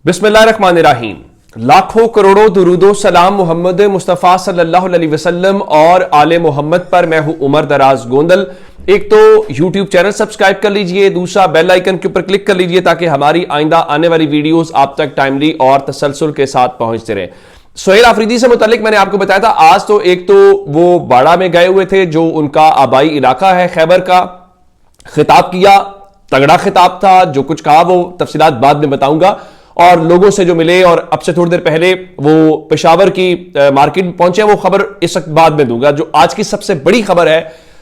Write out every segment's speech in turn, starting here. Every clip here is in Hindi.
बिस्मिल्लाहिर्रहमानिर्रहीम। लाखों करोड़ों दुरूदो सलाम मोहम्मद मुस्तफ़ा सल्लल्लाहु अलैहि वसल्लम और आले मोहम्मद पर। मैं हूं उमर दराज गोंदल। एक तो यूट्यूब चैनल सब्सक्राइब कर लीजिए, दूसरा बेल आइकन के ऊपर क्लिक कर लीजिए ताकि हमारी आइंदा आने वाली वीडियोस आप तक टाइमली और तसलसल के साथ पहुंचते रहे। सोहेल आफरीदी से मुतालिक मैंने आपको बताया था, आज तो एक तो वो बाड़ा में गए हुए थे जो उनका आबाई इलाका है खैबर का, खिताब किया, तगड़ा खिताब था। जो कुछ कहा वो तफसीलात बाद में बताऊंगा। और लोगों से जो मिले, और अब से थोड़ी देर पहले वो पेशावर की मार्केट पहुंचे, वो खबर इस वक्त बाद में दूंगा। जो आज की सबसे बड़ी खबर है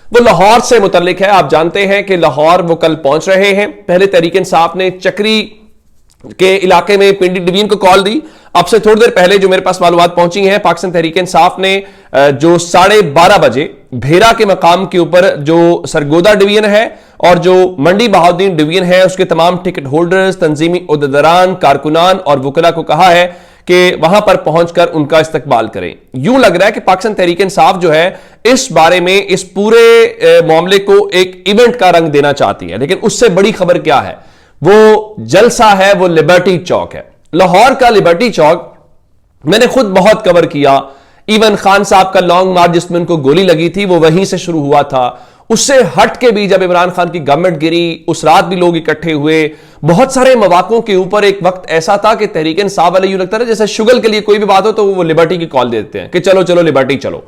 वो लाहौर से मुतल्लिक है। आप जानते हैं कि लाहौर वो कल पहुंच रहे हैं। पहले तहरीक इंसाफ ने चक्री के इलाके में पिंडी डिवीजन को कॉल दी। अब से थोड़ी देर पहले जो मेरे पास मालूमात पहुंची हैं, पाकिस्तान तहरीक इंसाफ ने जो 12:30 बजे भेरा के मकाम के ऊपर जो सरगोदा डिवीजन है और जो मंडी बहाउद्दीन डिवीजन है उसके तमाम टिकट होल्डर्स, तंजीमी उहदेदारान, कारकुनान और वकला को कहा है कि वहां पर पहुंचकर उनका इस्तकबाल करें। यूं लग रहा है कि पाकिस्तान तहरीक इंसाफ जो है इस बारे में, इस पूरे मामले को एक इवेंट का रंग देना चाहती है। लेकिन उससे बड़ी खबर क्या है, वो जलसा है, वो लिबर्टी चौक है। लाहौर का लिबर्टी चौक मैंने खुद बहुत कवर किया। इवन खान साहब का लॉन्ग मार्च जिसमें उनको गोली लगी थी वो वहीं से शुरू हुआ था। उससे हट के भी जब इमरान खान की गवर्नमेंट गिरी, उस रात भी लोग इकट्ठे हुए। बहुत सारे मौकों के ऊपर एक वक्त ऐसा था कि तहरीक इंसाफ वाले यूं लगता था जैसे शुगल के लिए कोई भी बात हो तो वो लिबर्टी की कॉल देते हैं कि चलो चलो लिबर्टी चलो।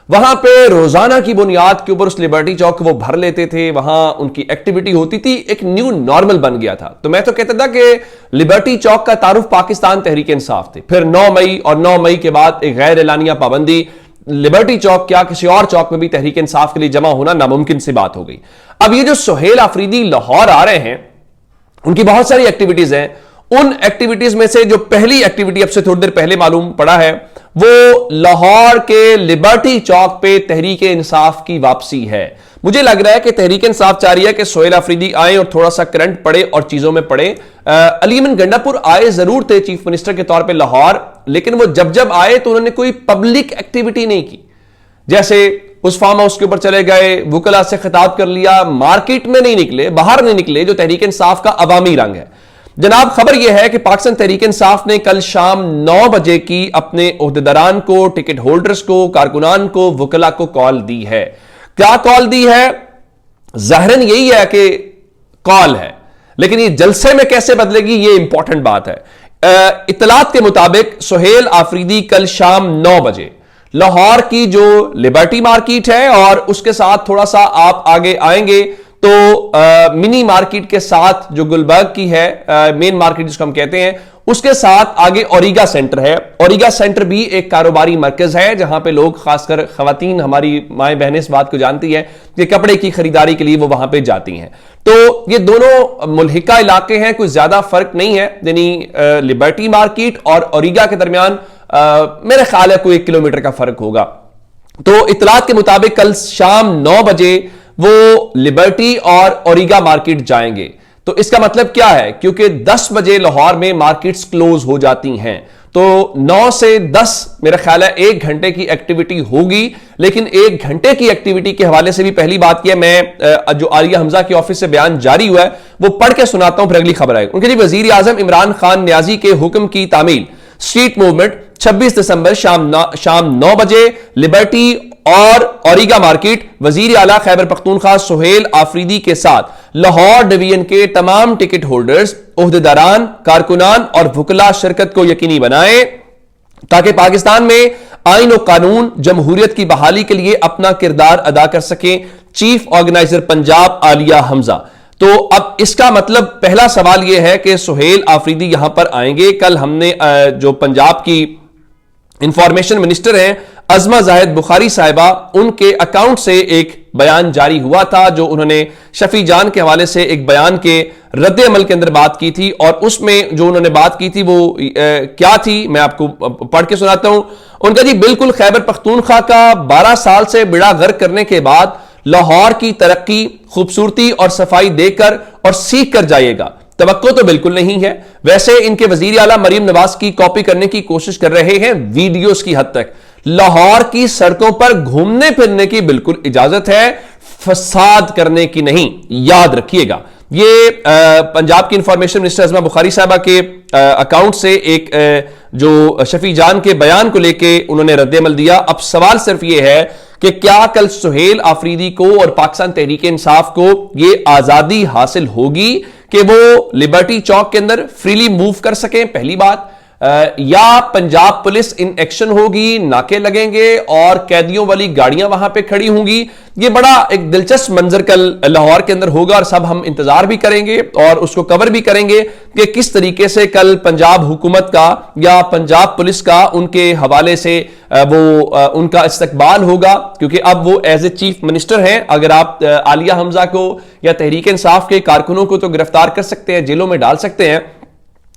वहां पे रोजाना की बुनियाद के ऊपर उस लिबर्टी चौक को वो भर लेते थे, वहां उनकी एक्टिविटी होती थी, एक न्यू नॉर्मल बन गया था। तो मैं तो कहता था कि लिबर्टी चौक का तारुफ पाकिस्तान तहरीक इंसाफ थे। फिर 9 मई और 9 मई के बाद एक गैर एलानिया पाबंदी, लिबर्टी चौक क्या किसी और चौक में भी तहरीक इंसाफ के लिए जमा होना नामुमकिन सी बात हो गई। अब ये जो सोहेल आफरीदी लाहौर आ रहे हैं, उनकी बहुत सारी एक्टिविटीज हैं। उन एक्टिविटीज में से जो पहली एक्टिविटी अब से थोड़ी देर पहले मालूम पड़ा है वो लाहौर के लिबर्टी चौक पे तहरीक इंसाफ की वापसी है। मुझे लग रहा है कि तहरीक इंसाफ चाह रही है कि सोहेल आफरीदी आए और थोड़ा सा करंट पड़े और चीजों में पड़े। अली अमीन गंडापुर आए जरूर थे चीफ मिनिस्टर के तौर पे लाहौर, लेकिन वो जब जब आए तो उन्होंने कोई पब्लिक एक्टिविटी नहीं की। जैसे उस फार्म हाउस के ऊपर चले गए, वकला से खिताब कर लिया, मार्केट में नहीं निकले, बाहर नहीं निकले, जो तहरीक इंसाफ का अवामी रंग है। जनाब खबर यह है कि पाकिस्तान तहरीक इंसाफ ने कल शाम 9 बजे की अपने ओहदेदारान को, टिकट होल्डर्स को, कारकुनान को, वकला को कॉल दी है। क्या कॉल दी है? जाहिरन यही है कि कॉल है, लेकिन ये जलसे में कैसे बदलेगी ये इंपॉर्टेंट बात है। इत्तलात के मुताबिक सोहेल आफरीदी कल शाम 9 बजे लाहौर की जो लिबर्टी मार्केट है और उसके साथ थोड़ा सा आप आगे आएंगे तो मिनी मार्केट के साथ जो गुलबर्ग की है, मेन मार्केट जिसको हम कहते हैं, उसके साथ आगे ओरिगा सेंटर है। ओरिगा सेंटर भी एक कारोबारी मरकज है जहां पे लोग, खासकर खवातीन, हमारी माएं बहनें इस बात को जानती है कि कपड़े की खरीदारी के लिए वो वहां पे जाती हैं। तो ये दोनों मुल्हिका इलाके हैं, कोई ज्यादा फर्क नहीं है। यानी लिबर्टी मार्केट और ओरिगा के दरमियान मेरे ख्याल है कोई 1 किलोमीटर का फर्क होगा। तो इत्तलात के मुताबिक कल शाम 9 बजे वो लिबर्टी और ओरिगा मार्केट जाएंगे। तो इसका मतलब क्या है, क्योंकि 10 बजे लाहौर में मार्केट्स क्लोज हो जाती हैं, तो 9 से 10 मेरा ख्याल है 1 घंटे की एक्टिविटी होगी। लेकिन 1 घंटे की एक्टिविटी के हवाले से भी पहली बात यह, मैं जो आलिया हमजा के ऑफिस से बयान जारी हुआ है वो पढ़ के सुनाता हूं, फिर अगली खबर आएगी। उनके जी वजीर आजम इमरान खान न्याजी के हुक्म की तामील स्ट्रीट मूवमेंट 26 दिसंबर शाम 9 बजे लिबर्टी और ओरिगा मार्केट। वजीर आला खैबर पख्तूनख्वा सोहेल आफरीदी के साथ लाहौर डिवीजन के तमाम टिकट होल्डर्स, ओहदेदारान, कारकुनान और वकला शिरकत को यकीनी बनाएं ताकि पाकिस्तान में आईन और कानून, जमहूरियत की बहाली के लिए अपना किरदार अदा कर सकें। Chief organiser Punjab Alia Hamza. तो अब इसका मतलब पहला सवाल यह है कि सोहेल आफरीदी यहां पर आएंगे। कल हमने जो पंजाब की इंफॉर्मेशन मिनिस्टर हैं अजमा जाहिद बुखारी साहिबा, उनके अकाउंट से एक बयान जारी हुआ था जो उन्होंने शफी जान के हवाले से एक बयान के रद्द अमल के अंदर बात की थी। और उसमें जो उन्होंने बात की थी वो क्या थी, मैं आपको पढ़ के सुनाता हूं। उनका जी बिल्कुल खैबर पख्तूनख्वा का 12 साल से बेड़ा गर्क करने के बाद लाहौर की तरक्की, खूबसूरती और सफाई देकर और सीख कर जाइएगा। तवक्को तो बिल्कुल नहीं है। वैसे इनके वजीर आला मरीम नवाज की कॉपी करने की कोशिश कर रहे हैं वीडियोस की हद तक। लाहौर की सड़कों पर घूमने फिरने की बिल्कुल इजाजत है, फसाद करने की नहीं, याद रखिएगा। ये पंजाब की इंफॉर्मेशन मिनिस्टर अज़मा बुखारी साहबा के अकाउंट से एक जो शफी जान के बयान को लेके उन्होंने रद्द-ए-अमल दिया। अब सवाल सिर्फ ये है कि क्या कल सुहेल आफरीदी को और पाकिस्तान तहरीक इंसाफ को ये आजादी हासिल होगी कि वो लिबर्टी चौक के अंदर फ्रीली मूव कर सकें, पहली बात, या पंजाब पुलिस इन एक्शन होगी, नाके लगेंगे और कैदियों वाली गाड़ियां वहां पे खड़ी होंगी। ये बड़ा एक दिलचस्प मंजर कल लाहौर के अंदर होगा और सब हम इंतजार भी करेंगे और उसको कवर भी करेंगे कि किस तरीके से कल पंजाब हुकूमत का या पंजाब पुलिस का उनके हवाले से वो उनका इस्तकबाल होगा, क्योंकि अब वो एज ए चीफ मिनिस्टर हैं। अगर आप आलिया हमजा को या तहरीक इंसाफ के कारकुनों को तो गिरफ्तार कर सकते हैं, जेलों में डाल सकते हैं,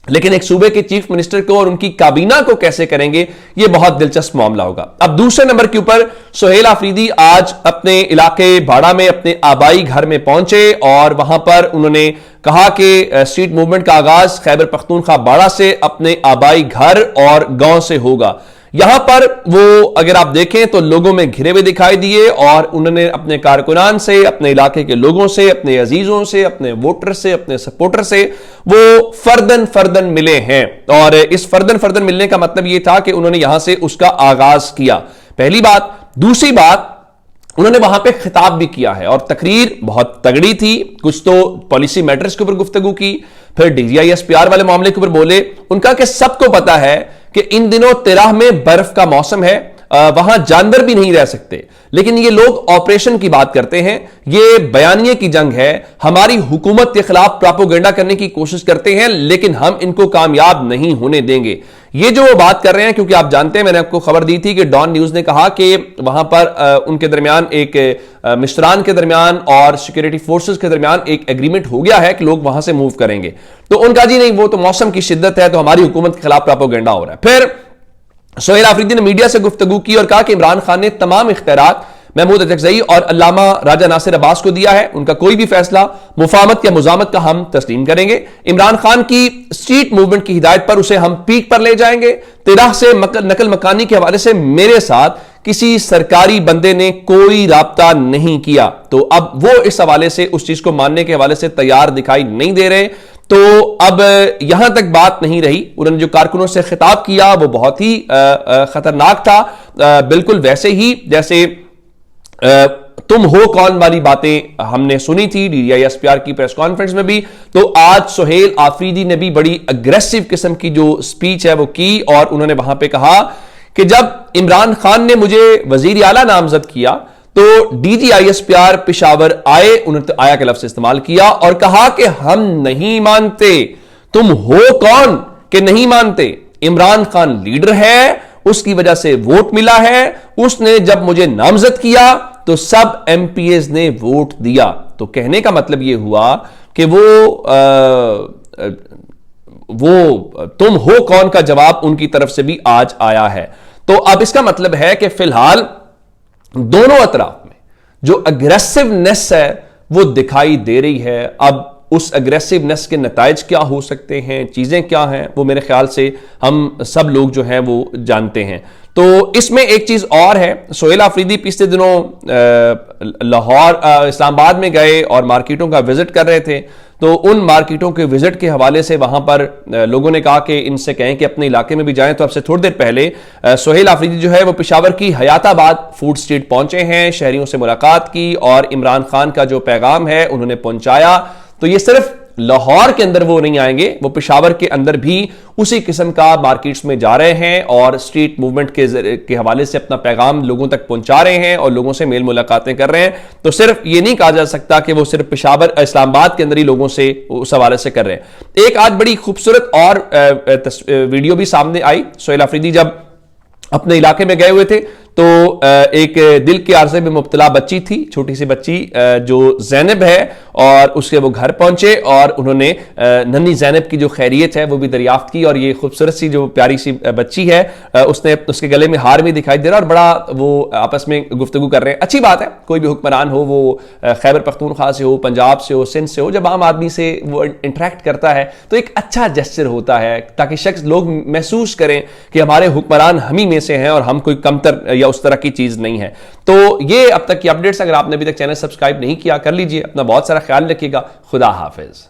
लेकिन एक सूबे के चीफ मिनिस्टर को और उनकी काबीना को कैसे करेंगे, यह बहुत दिलचस्प मामला होगा। अब दूसरे नंबर के ऊपर सुहेल आफरीदी आज अपने इलाके भाड़ा में अपने आबाई घर में पहुंचे और वहां पर उन्होंने कहा कि स्ट्रीट मूवमेंट का आगाज खैबर पख्तूनख्वा बाड़ा से अपने आबाई घर और गांव से होगा। यहां पर वो अगर आप देखें तो लोगों में घिरे हुए दिखाई दिए और उन्होंने अपने कारकुनान से, अपने इलाके के लोगों से, अपने अजीजों से, अपने वोटर से, अपने सपोर्टर से वो फर्दन फर्दन मिले हैं। और इस फर्दन फर्दन मिलने का मतलब यह था कि उन्होंने यहां से उसका आगाज किया, पहली बात। दूसरी बात, उन्होंने वहां पे खिताब भी किया है और तकरीर बहुत तगड़ी थी। कुछ तो पॉलिसी मैटर्स के ऊपर गुफ्तगू की, फिर DGI-SPR वाले मामले के ऊपर बोले। उनका कि सबको पता है कि इन दिनों तिराह में बर्फ का मौसम है, वहां जानवर भी नहीं रह सकते, लेकिन ये लोग ऑपरेशन की बात करते हैं। ये बयानिए की जंग है, हमारी हुकूमत के खिलाफ प्रोपेगेंडा करने की कोशिश करते हैं, लेकिन हम इनको कामयाब नहीं होने देंगे। ये जो वो बात कर रहे हैं, क्योंकि आप जानते हैं मैंने आपको खबर दी थी कि डॉन न्यूज ने कहा कि वहां पर उनके दरमियान एक मिस्त्रान के दरमियान और सिक्योरिटी फोर्सेस के दरमियान एक एग्रीमेंट हो गया है कि लोग वहां से मूव करेंगे। तो उनका जी नहीं, वो तो मौसम की शिद्दत है, तो हमारी हुकूमत के खिलाफ प्रोपेगेंडा हो रहा है। फिर सुहेल आफरीदी ने मीडिया से गुफ्तगू की और कहा कि इमरान खान ने तमाम इख्तियारात महमूद अजगज़ई और अल्लामा राजा नासिर अब्बास को दिया है। उनका कोई भी फैसला मुफाहमत या मुजामत का हम तस्लीम करेंगे। इमरान खान की स्ट्रीट मूवमेंट की हिदायत पर उसे हम पीक पर ले जाएंगे। तिराह से नकल मकानी के हवाले से मेरे साथ किसी सरकारी बंदे ने कोई राब्ता नहीं किया। तो अब वो इस हवाले से उस चीज को मानने के हवाले से तैयार दिखाई नहीं दे रहे। तो अब यहां तक बात नहीं रही। उन्होंने जो कारकुनों से खिताब किया वो बहुत ही खतरनाक था, बिल्कुल वैसे ही जैसे तुम हो कौन वाली बातें हमने सुनी थी DGI-SPR की प्रेस कॉन्फ्रेंस में भी। तो आज सुहेल आफरीदी ने भी बड़ी अग्रेसिव किस्म की जो स्पीच है वो की और उन्होंने वहां पे कहा कि जब इमरान खान ने मुझे वजीर आला नामजद किया तो DGI-SPR पेशावर आए, उन्होंने तो आया का लफ्ज इस्तेमाल किया और कहा कि हम नहीं मानते। तुम हो कौन कि नहीं मानते? इमरान खान लीडर है, उसकी वजह से वोट मिला है, उसने जब मुझे नामजद किया तो सब MPs ने वोट दिया। तो कहने का मतलब यह हुआ कि वो तुम हो कौन का जवाब उनकी तरफ से भी आज आया है। तो अब इसका मतलब है कि फिलहाल दोनों अतराफ में जो अग्रेसिवनेस है वो दिखाई दे रही है। अब उस अग्रेसिवनेस के नताइज क्या हो सकते हैं, चीजें क्या हैं, वो मेरे ख्याल से हम सब लोग जो हैं वो जानते हैं। तो इसमें एक चीज और है, सुहेल आफरीदी पिछले दिनों लाहौर इस्लामाबाद में गए और मार्केटों का विजिट कर रहे थे। तो उन मार्केटों के विजिट के हवाले से वहां पर लोगों ने कहा कि इनसे कहें कि अपने इलाके में भी जाएं। तो अब से थोड़ी देर पहले सुहेल आफरीदी जो है वो पेशावर की हयाताबाद फूड स्ट्रीट पहुंचे हैं, शहरियों से मुलाकात की और इमरान खान का जो पैगाम है उन्होंने पहुंचाया। तो ये सिर्फ लाहौर के अंदर वो नहीं आएंगे, वो पेशावर के अंदर भी उसी किस्म का मार्केट्स में जा रहे हैं और स्ट्रीट मूवमेंट के हवाले से अपना पैगाम लोगों तक पहुंचा रहे हैं और लोगों से मेल मुलाकातें कर रहे हैं। तो सिर्फ ये नहीं कहा जा सकता कि वो सिर्फ पेशावर इस्लामाबाद के अंदर ही लोगों से उस हवाले से कर रहे हैं। एक आज बड़ी खूबसूरत और वीडियो भी सामने आई। सुहेल आफरीदी जब अपने इलाके में गए हुए थे तो एक दिल के आर्जे में मुब्तला बच्ची थी, छोटी सी बच्ची जो जैनब है, और उसके वो घर पहुंचे और उन्होंने नन्ही जैनब की जो खैरियत है वो भी दरियाफ्त की। और ये खूबसूरत सी जो प्यारी सी बच्ची है उसने उसके गले में हार भी दिखाई दे रहा और बड़ा वो आपस में गुफ्तगू कर रहे हैं। अच्छी बात है, कोई भी हुक्मरान हो, वो खैबर पख्तूनख्वा से हो, पंजाब से हो, सिंध से हो, जब आम आदमी से वो इंटरेक्ट करता है तो एक अच्छा जेस्चर होता है ताकि शख्स लोग महसूस करें कि हमारे हुक्मरान हम ही में से हैं और हम कोई कमतर या उस तरह की चीज नहीं है। तो ये अब तक की अपडेट्स, अगर आपने अभी तक चैनल सब्सक्राइब नहीं किया कर लीजिए। अपना बहुत सारा ख्याल रखिएगा। खुदा हाफिज।